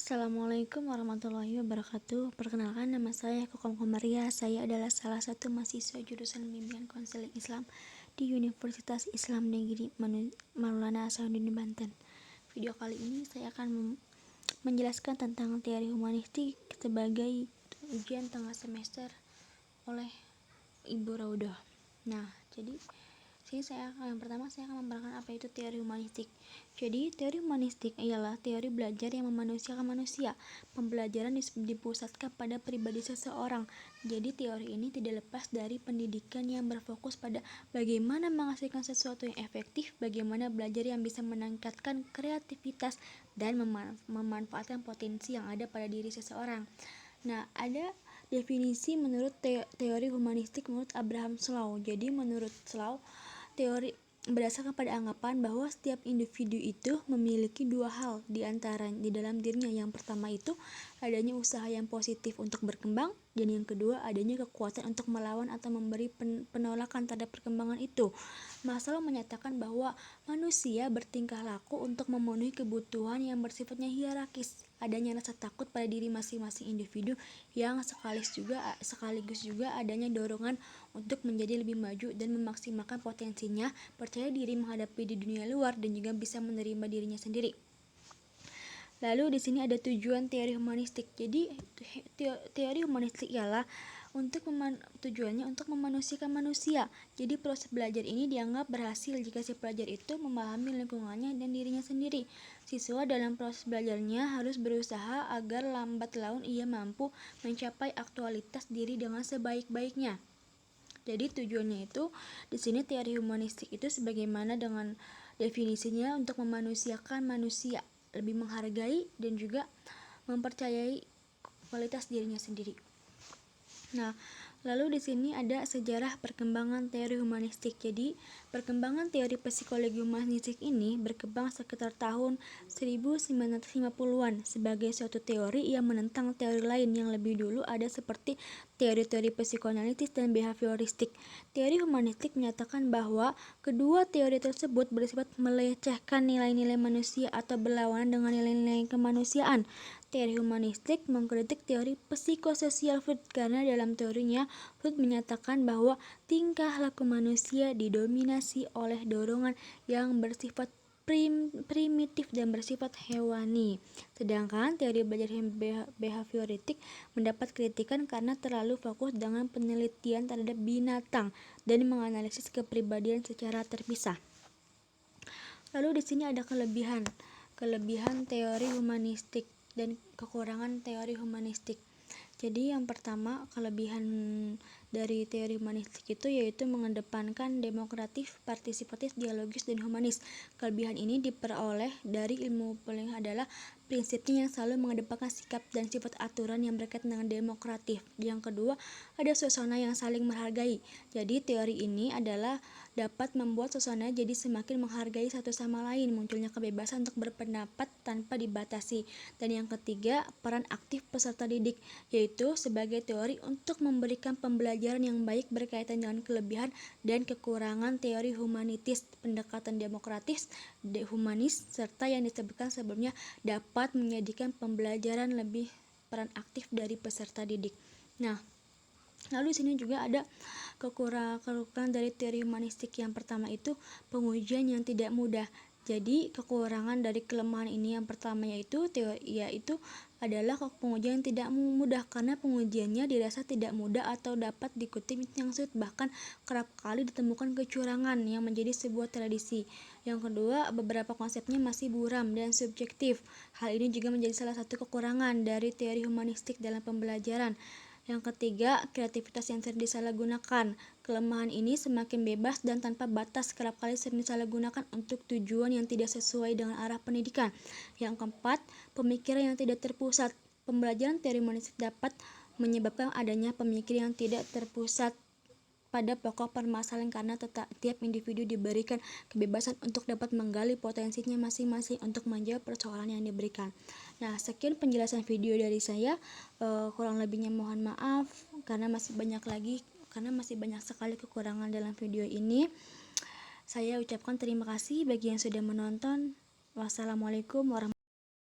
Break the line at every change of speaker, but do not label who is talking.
Assalamualaikum warahmatullahi wabarakatuh. Perkenalkan, nama saya Kokom Komaria. Saya adalah salah satu mahasiswa jurusan Bimbingan Konseling Islam di Universitas Islam Negeri Maulana Hasanuddin Banten. Video kali ini saya akan menjelaskan tentang teori humanistik sebagai ujian tengah semester oleh Ibu Raudah. Nah, jadi yang pertama saya akan menerangkan apa itu teori humanistik. Jadi, teori humanistik ialah teori belajar yang memanusiakan manusia. Pembelajaran dipusatkan pada pribadi seseorang. Jadi, teori ini tidak lepas dari pendidikan yang berfokus pada bagaimana menghasilkan sesuatu yang efektif, bagaimana belajar yang bisa meningkatkan kreativitas dan memanfaatkan potensi yang ada pada diri seseorang. Nah, ada definisi menurut teori humanistik menurut Abraham Maslow. Jadi, menurut Maslow, teori berdasarkan pada anggapan bahwa setiap individu itu memiliki dua hal di dalam dirinya. Yang pertama itu adanya usaha yang positif untuk berkembang, dan yang kedua adanya kekuatan untuk melawan atau memberi penolakan terhadap perkembangan itu. Maslow menyatakan bahwa manusia bertingkah laku untuk memenuhi kebutuhan yang bersifatnya hierarkis. Adanya rasa takut pada diri masing-masing individu yang sekaligus juga adanya dorongan untuk menjadi lebih maju dan memaksimalkan potensinya, percaya diri menghadapi di dunia luar, dan juga bisa menerima dirinya sendiri. Lalu di sini ada tujuan teori humanistik. Jadi teori humanistik ialah tujuannya untuk memanusiakan manusia. Jadi proses belajar ini dianggap berhasil jika si pelajar itu memahami lingkungannya dan dirinya sendiri. Siswa dalam proses belajarnya harus berusaha agar lambat laun ia mampu mencapai aktualitas diri dengan sebaik-baiknya. Jadi tujuannya itu di sini teori humanistik itu sebagaimana dengan definisinya untuk memanusiakan manusia, lebih menghargai dan juga mempercayai kualitas dirinya sendiri. Nah, lalu di sini ada sejarah perkembangan teori humanistik. Jadi, perkembangan teori psikologi humanistik ini berkembang sekitar tahun 1950-an sebagai suatu teori yang menentang teori lain yang lebih dulu ada seperti teori-teori psikoanalitis dan behavioristik. Teori humanistik menyatakan bahwa kedua teori tersebut bersifat melecehkan nilai-nilai manusia atau berlawanan dengan nilai-nilai kemanusiaan. Teori humanistik mengkritik teori psikososial Freud karena dalam teorinya Freud menyatakan bahwa tingkah laku manusia didominasi oleh dorongan yang bersifat primitif dan bersifat hewani. Sedangkan teori belajar behavioristik mendapat kritikan karena terlalu fokus dengan penelitian terhadap binatang dan menganalisis kepribadian secara terpisah. Lalu di sini ada kelebihan teori humanistik dan kekurangan teori humanistik. Jadi yang pertama, kelebihan dari teori humanistik itu yaitu mengedepankan demokratif, partisipatif, dialogis, dan humanis. Kelebihan ini diperoleh dari ilmu paling adalah prinsipnya yang selalu mengedepankan sikap dan sifat aturan yang berkaitan dengan demokratif. Yang kedua, ada suasana yang saling menghargai. Jadi teori ini adalah dapat membuat suasana jadi semakin menghargai satu sama lain, munculnya kebebasan untuk berpendapat tanpa dibatasi. Dan yang ketiga, peran aktif peserta didik, yaitu sebagai teori untuk memberikan pembelajaran yang baik berkaitan dengan kelebihan dan kekurangan teori humanitis, pendekatan demokratis, humanis, serta yang disebutkan sebelumnya dapat menjadikan pembelajaran lebih peran aktif dari peserta didik. Nah, lalu di sini juga ada kekurangan dari teori humanistik. Yang pertama itu pengujian yang tidak mudah. Jadi kekurangan dari kelemahan ini yang pertama yaitu adalah pengujian yang tidak mudah, karena pengujiannya dirasa tidak mudah atau dapat dikutip yang sulit, bahkan kerap kali ditemukan kecurangan yang menjadi sebuah tradisi. Yang kedua, beberapa konsepnya masih buram dan subjektif. Hal ini juga menjadi salah satu kekurangan dari teori humanistik dalam pembelajaran. Yang ketiga, kreativitas yang sering disalahgunakan. Kelemahan ini semakin bebas dan tanpa batas, kerap kali sering disalahgunakan untuk tujuan yang tidak sesuai dengan arah pendidikan. Yang keempat, pemikiran yang tidak terpusat. Pembelajaran teori humanistik dapat menyebabkan adanya pemikiran yang tidak terpusat pada pokok permasalahan karena tiap individu diberikan kebebasan untuk dapat menggali potensinya masing-masing untuk menjawab persoalan yang diberikan. Nah, sekian penjelasan video dari saya. Kurang lebihnya mohon maaf karena masih banyak sekali kekurangan dalam video ini. Saya ucapkan terima kasih bagi yang sudah menonton. Wassalamualaikum warahmatullahi wabarakatuh.